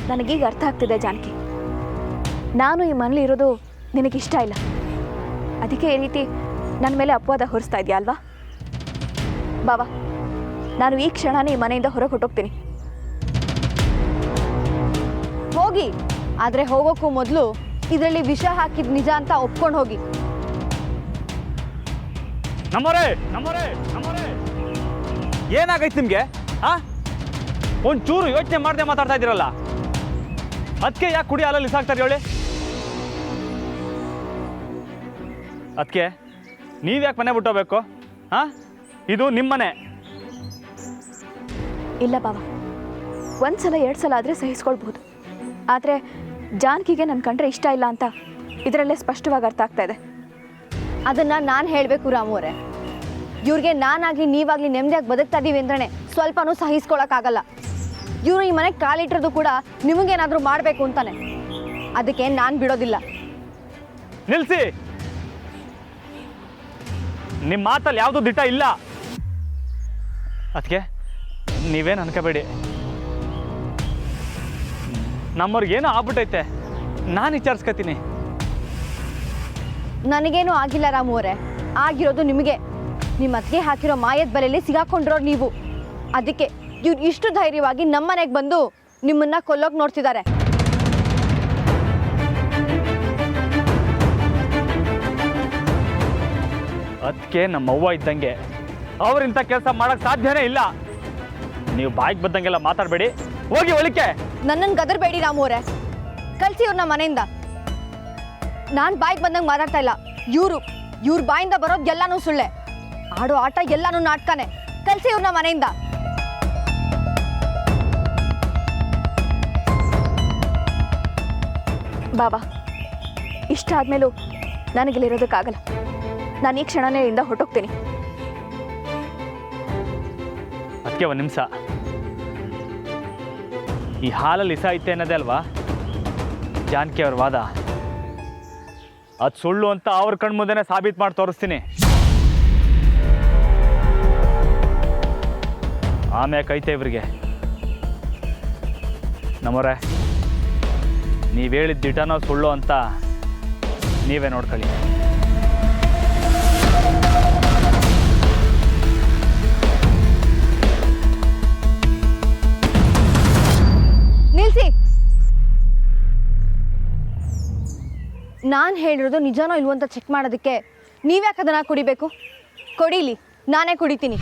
ನನಗೀಗ ಅರ್ಥ ಆಗ್ತಿದೆ ಜಾನಕಿ. ನಾನು ಈ ಮನೇಲಿ ಇರೋದು ನಿನಗಿಷ್ಟ ಇಲ್ಲ, ಅದಕ್ಕೆ ಈ ರೀತಿ ನನ್ನ ಮೇಲೆ ಅಪವಾದ ಹೊರಿಸ್ತಾ ಇದೆಯಾ ಅಲ್ವಾ? ಬಾಬಾ, ನಾನು ಈ ಕ್ಷಣನೇ ಈ ಮನೆಯಿಂದ ಹೊರಗೆ ಹೊಟ್ಟೋಗ್ತೀನಿ. ಹೋಗಿ, ಆದರೆ ಹೋಗೋಕ್ಕೂ ಮೊದಲು ಇದರಲ್ಲಿ ವಿಷ ಹಾಕಿದ ನಿಜ ಅಂತ ಒಪ್ಕೊಂಡು ಹೋಗಿ. ಏನಾಗೈತೆ ನಿಮಗೆ? ಒಂಚೂರು ಯೋಚನೆ ಮಾಡದೆ ಮಾತಾಡ್ತಾ ಇದ್ದೀರಲ್ಲ, ಅದಕ್ಕೆ ಯಾಕೆ ಕುಡಿ ಹಾಲಲ್ಲಿ ಇಸಾಕ್ತಾರೆ ಹೇಳಿ? ಅದಕ್ಕೆ ನೀವ್ಯಾಕೆ ಮನೆ ಬಿಟ್ಟೋಗ್ಬೇಕು? ಇದು ನಿಮ್ಮ ಮನೆ. ಇಲ್ಲ ಬಾಬಾ, ಒಂದು ಸಲ 2 ಸಲ ಆದರೆ ಸಹಿಸ್ಕೊಳ್ಬಹುದು, ಆದರೆ ಜಾನಕಿಗೆ ನನ್ನ ಕಂಡ್ರೆ ಇಷ್ಟ ಇಲ್ಲ ಅಂತ ಇದರಲ್ಲೇ ಸ್ಪಷ್ಟವಾಗಿ ಅರ್ಥ ಆಗ್ತಾ ಇದೆ. ಅದನ್ನು ನಾನು ಹೇಳಬೇಕು ರಾಮು ಅವರೇ. ಇವ್ರಿಗೆ ನಾನಾಗಲಿ ನೀವಾಗಲಿ ನೆಮ್ಮದಿಯಾಗಿ ಬದುಕ್ತಾ ಇದ್ದೀವಿ ಅಂದ್ರೆ ಸ್ವಲ್ಪನೂ ಸಹಿಸ್ಕೊಳಕ್ಕಾಗಲ್ಲ. ಇವರು ಈ ಮನೆಗೆ ಕಾಲಿಟ್ಟಿರೋದು ಕೂಡ ನಿಮಗೇನಾದರೂ ಮಾಡಬೇಕು ಅಂತಾನೆ. ಅದಕ್ಕೆ ನಾನು ಬಿಡೋದಿಲ್ಲ. ನಿಲ್ಲಿಸಿ, ನಿಮ್ಮ ಮಾತಲ್ಲಿ ಯಾವುದೂ ದಿಟ್ಟ ಇಲ್ಲ. ಅದಕ್ಕೆ ನೀವೇನು ಅನ್ಕೋಬೇಡಿ, ನಮ್ಮವ್ರಿಗೇನೋ ಆಗ್ಬಿಟ್ಟೈತೆ, ನಾನು ವಿಚಾರಿಸ್ಕೊತೀನಿ. ನನಗೇನು ಆಗಿಲ್ಲ ರಾಮು ಅವರೇ, ಆಗಿರೋದು ನಿಮಗೆ. ನಿಮ್ಮ ಅತ್ತಿಗೆ ಹಾಕಿರೋ ಮಾಯದ ಬಲೆಯಲ್ಲಿ ಸಿಗಾಕೊಂಡಿರೋರು ನೀವು. ಅದಕ್ಕೆ ಇವ್ರು ಇಷ್ಟು ಧೈರ್ಯವಾಗಿ ನಮ್ಮನೆಗೆ ಬಂದು ನಿಮ್ಮನ್ನ ಕೊಲ್ಲೋಕೆ ನೋಡ್ತಿದ್ದಾರೆ. ಅದಕ್ಕೆ ನಮ್ಮವ್ವ ಇದ್ದಂಗೆ, ಅವ್ರಿಂಥ ಕೆಲಸ ಮಾಡಕ್ ಸಾಧ್ಯನೇ ಇಲ್ಲ. ನೀವು ಬಾಯಿಗೆ ಬಂದಂಗೆಲ್ಲ ಮಾತಾಡಬೇಡಿ, ಹೋಗಿ ಒಳಿಕೆ. ನನ್ನನ್ನು ಗದರ್ಬೇಡಿ ರಾಮು ಅವರೇ, ಕಳಿಸಿ ಇವ್ರನ್ನ ಮನೆಯಿಂದ. ನಾನು ಬಾಯಿಗೆ ಬಂದಂಗೆ ಮಾತಾಡ್ತಾ ಇಲ್ಲ. ಇವ್ರ ಬಾಯಿಂದ ಬರೋದು ಎಲ್ಲನೂ ಸುಳ್ಳೆ, ಆಡೋ ಆಟ ಎಲ್ಲನೂ ನಾಟಕನೇ. ಕಳಿಸಿ ಇವ್ರನ್ನ ಮನೆಯಿಂದ. ಬಾಬಾ, ಇಷ್ಟ ಆದಮೇಲೂ ನನಗಿಲ್ಲಿರೋದಕ್ಕಾಗಲ್ಲ. ನಾನು ಈ ಕ್ಷಣನೇ ಇಂದ ಹೊಟ್ಟೋಗ್ತೀನಿ. ಅದಕ್ಕೆ ಒಂದು ನಿಮಿಷ, ಈ ಹಾಲಲ್ಲಿ ಇಸ ಐತೆ ಅನ್ನೋದೇ ಅಲ್ವಾ ಜಾನಕಿ ಅವ್ರ ವಾದ? ಅದು ಸುಳ್ಳು ಅಂತ ಅವ್ರ ಕಣ್ಮುಂದೆನೇ ಸಾಬೀತು ಮಾಡಿ ತೋರಿಸ್ತೀನಿ. ಆಮ್ಯಾಕೆ ಐತೆ ಇವ್ರಿಗೆ. ನಮ್ಮವ್ರೆ, ನೀವು ಹೇಳಿದ ದಿಟನೋ ಸುಳ್ಳು ಅಂತ ನೀವೇ ನೋಡ್ಕೊಳ್ಳಿ. ನಿಲ್ಸಿ. ನಾನು ಹೇಳಿರೋದು ನಿಜನೋ ಇಲ್ವೋ ಅಂತ ಚೆಕ್ ಮಾಡೋದಕ್ಕೆ ನೀವ್ಯಾಕೆ ಅದನ್ನ ಕುಡಿಬೇಕು? ಕೊಡೀಲಿ, ನಾನೇ ಕುಡಿತೀನಿ.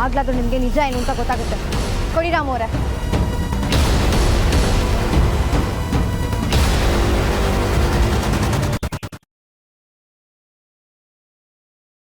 ಆಗ್ಲಾದ್ರೂ ನಿಮಗೆ ನಿಜ ಏನು ಅಂತ ಗೊತ್ತಾಗುತ್ತೆ. ಕೊಡಿ ರಾಮು ಅವರೇ.